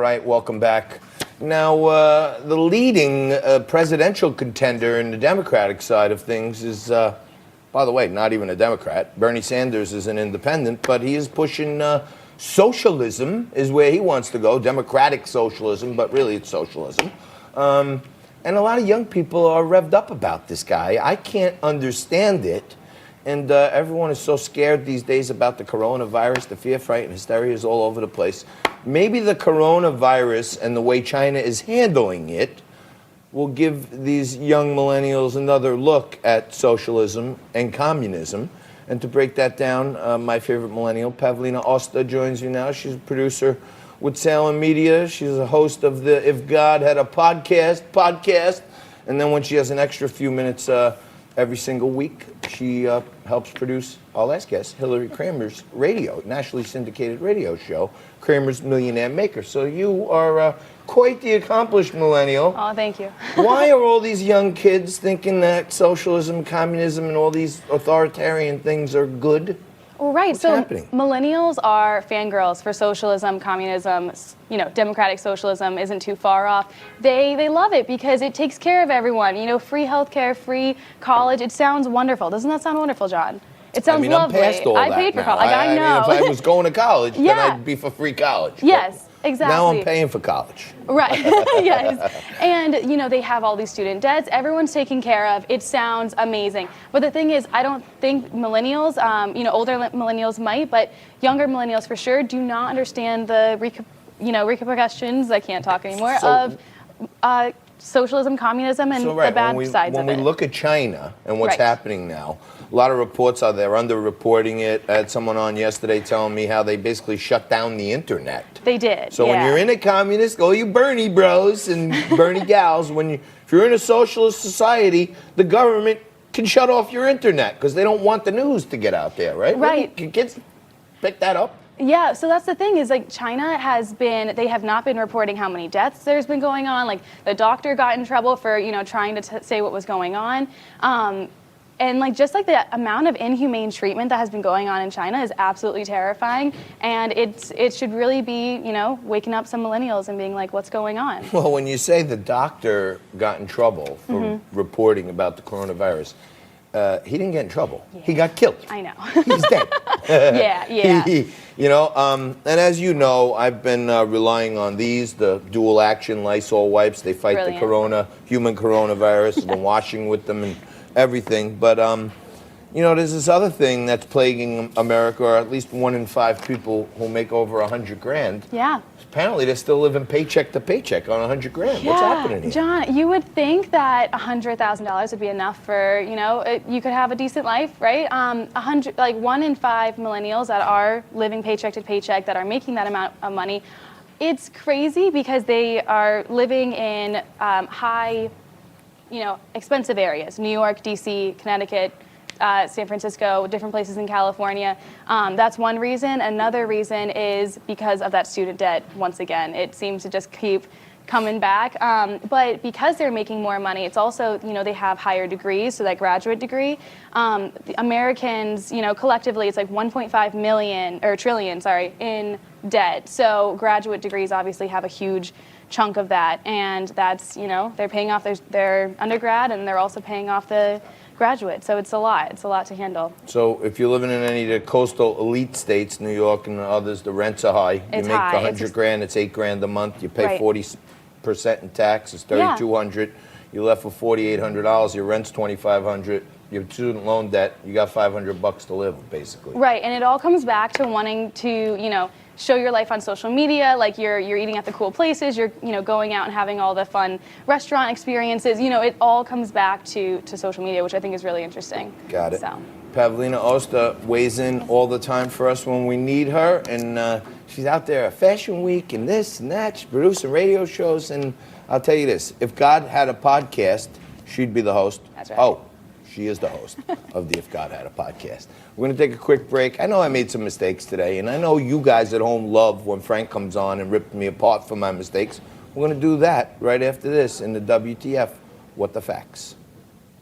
Right, welcome back. Now, the leading presidential contender in the Democratic side of things is, by the way, not even a Democrat. Bernie Sanders is an independent, but he is pushing socialism is where he wants to go, democratic socialism, but really it's socialism. And a lot of young people are revved up about this guy. I can't understand it. And everyone is so scared these days about the coronavirus. The fear, fright, and hysteria is all over the place. Maybe the coronavirus and the way China is handling it will give these young millennials another look at socialism and communism. And to break that down, my favorite millennial, Pavlina Osta, joins you now. She's a producer with Salem Media. She's a host of the If God Had a podcast. And then when she has an extra few minutes every single week, she helps produce our last guest, Hillary Kramer's nationally syndicated radio show, Kramer's Millionaire Maker. So you are quite the accomplished millennial. Oh, thank you. Why are all these young kids thinking that socialism, communism, and all these authoritarian things are good? Well, right. What's so happening? Millennials are fangirls for socialism, communism. You know, democratic socialism isn't too far off. They love it because it takes care of everyone. You know, free healthcare, free college. It sounds wonderful. Doesn't that sound wonderful, John? It sounds lovely. I'm past all that paid for now. college. I know. If I was going to college, Yeah. then I'd be for free college. Yes, exactly. Now I'm paying for college. Right. Yes. And, you know, they have all these student debts. Everyone's taken care of. It sounds amazing. But the thing is, I don't think millennials, you know, older millennials might, but younger millennials for sure do not understand the repercussions, I can't talk anymore, of socialism, communism, and the bad sides of it. When we look at China and what's happening now, a lot of reports are there under-reporting it. I had someone on yesterday telling me how they basically shut down the internet. They did. So when you're in a communist, all you Bernie bros and Bernie gals, if you're in a socialist society, the government can shut off your internet because they don't want the news to get out there, right? Right. Can kids pick that up? Yeah, so that's the thing is like China they have not been reporting how many deaths there's been going on. Like the doctor got in trouble for, you know, trying to say what was going on. And like just like the amount of inhumane treatment that has been going on in China is absolutely terrifying. And it should really be, you know, waking up some millennials and being like, what's going on? Well, when you say the doctor got in trouble for reporting about the coronavirus, he didn't get in trouble. Yeah. He got killed. I know. He's dead. Yeah. You know, and as you know, I've been relying on the dual action Lysol wipes. They fight the human coronavirus. I've been washing with them and everything. But, you know, there's this other thing that's plaguing America, or at least 1 in 5 people who make over $100,000. Yeah. Apparently, they're still living paycheck to paycheck on $100,000. Yeah. What's happening here? John, you would think that $100,000 would be enough for, you know, you could have a decent life, right? 1 in 5 millennials that are living paycheck to paycheck, that are making that amount of money, it's crazy because they are living in high, you know, expensive areas: New York, D.C., Connecticut, San Francisco, different places in California. That's one reason. Another reason is because of that student debt. Once again, it seems to just keep coming back. But because they're making more money, it's also, you know, they have higher degrees, so that graduate degree. The Americans, you know, collectively, it's like 1.5 trillion, in debt. So graduate degrees obviously have a huge chunk of that, and that's, you know, they're paying off their undergrad, and they're also paying off the graduate. So it's a lot to handle. So if you're living in any of the coastal elite states, New York and others, the rents are high. It's you make high. $100,000, it's $8,000 a month. You pay 40% in tax, it's $3,200. You're left with $4,800. Your rent's $2,500. Your student loan debt, you got $500 to live, basically. Right, and it all comes back to wanting to, you know, show your life on social media, like you're eating at the cool places, you're, you know, going out and having all the fun restaurant experiences. You know, it all comes back to social media, which I think is really interesting. Got it. So. Pavlina Osta weighs in all the time for us when we need her, and she's out there at Fashion Week and this and that. She's producing radio shows, and I'll tell you this: if God had a podcast, she'd be the host. That's right. Oh, she is the host of the If God Had a Podcast. We're going to take a quick break. I know I made some mistakes today, and I know you guys at home love when Frank comes on and rips me apart for my mistakes. We're going to do that right after this in the WTF, What the Facts.